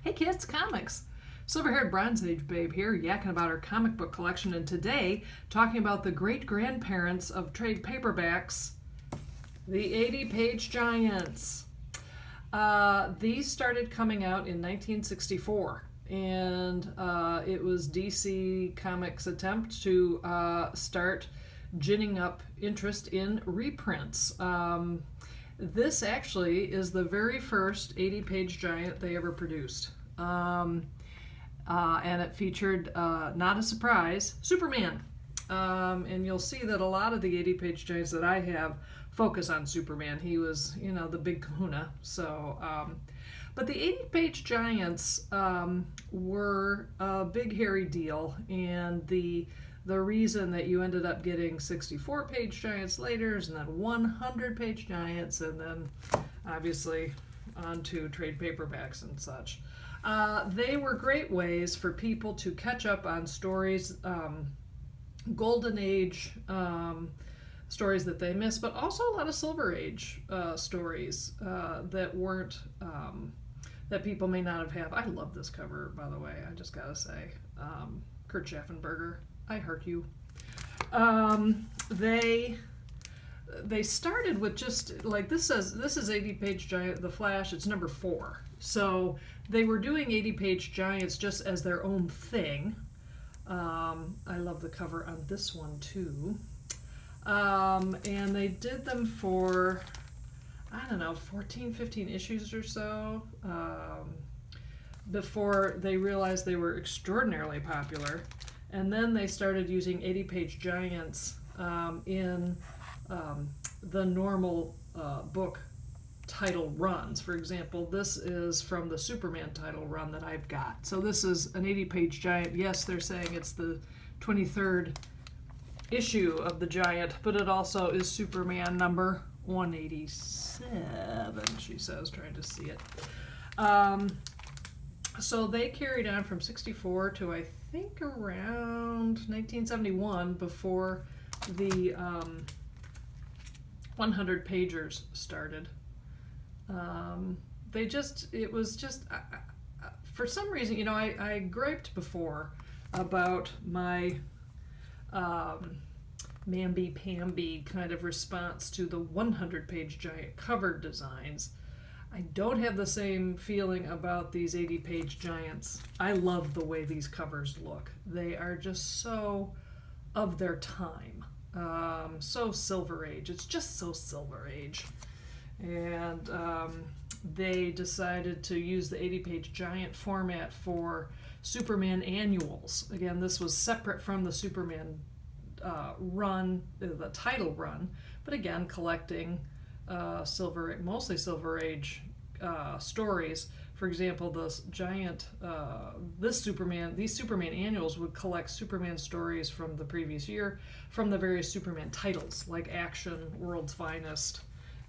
Hey kids, comics! Silver-haired Bronze Age babe here, yakking about our comic book collection, and today talking about the great-grandparents of trade paperbacks, the 80-page giants. These started coming out in 1964, and it was DC Comics' attempt to start ginning up interest in reprints. This actually is the very first 80-page giant they ever produced. And it featured, not a surprise, Superman. And you'll see that a lot of the 80-page giants that I have focus on Superman. He was, the big kahuna. So, but the 80-page giants were a big, hairy deal, and the reason that you ended up getting 64-page giants later and then 100-page giants, and then obviously onto trade paperbacks and such. They were great ways for people to catch up on stories, Golden Age stories that they missed, but also a lot of Silver Age stories that weren't, that people may not have. I love this cover, by the way, I just gotta say. Kurt Schaffenberger, I heart you. They started with just like this is 80-page giant, The Flash. It's number 4. So they were doing 80-page giants just as their own thing. I love the cover on this one too. And they did them for, I don't know, 14, 15 issues or so, before they realized they were extraordinarily popular. And then they started using 80-page giants in the normal book title runs. For example, this is from the Superman title run that I've got. So this is an 80-page giant. Yes, they're saying it's the 23rd issue of the giant, but it also is Superman number 187, she says, trying to see it. So they carried on from 64 to I think around 1971 before the 100 pagers started. It was just, for some reason, I griped before about my mamby-pamby kind of response to the 100-page giant cover designs. I don't have the same feeling about these 80-page giants. I love the way these covers look. They are just so of their time. So Silver Age. It's just so Silver Age. And they decided to use the 80-page giant format for Superman annuals. Again, this was separate from the Superman run, the title run, but again, collecting mostly Silver Age stories. For example, these Superman annuals would collect Superman stories from the previous year from the various Superman titles, like Action, World's Finest,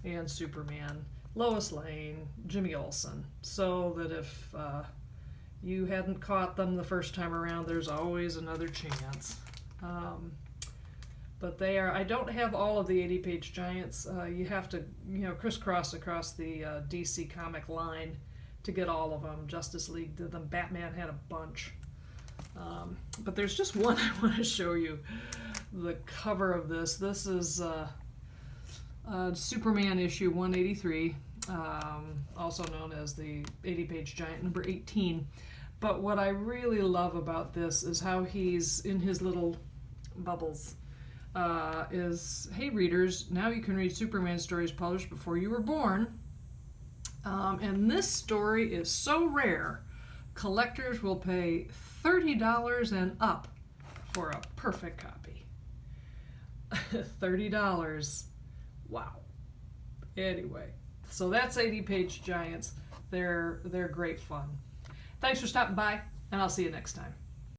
and Superman, Lois Lane, Jimmy Olsen, so that if you hadn't caught them the first time around, there's always another chance. But I don't have all of the 80-page giants. You have to, crisscross across the DC comic line to get all of them. Justice League did them. Batman had a bunch. But there's just one I want to show you. The cover of this. This is Superman issue 183, also known as the 80-page giant number 18. But what I really love about this is how he's in his little bubbles. Hey readers, now you can read Superman stories published before you were born. And this story is so rare, collectors will pay $30 and up for a perfect copy. $30. Wow. Anyway, so that's 80-page giants. They're great fun. Thanks for stopping by, and I'll see you next time.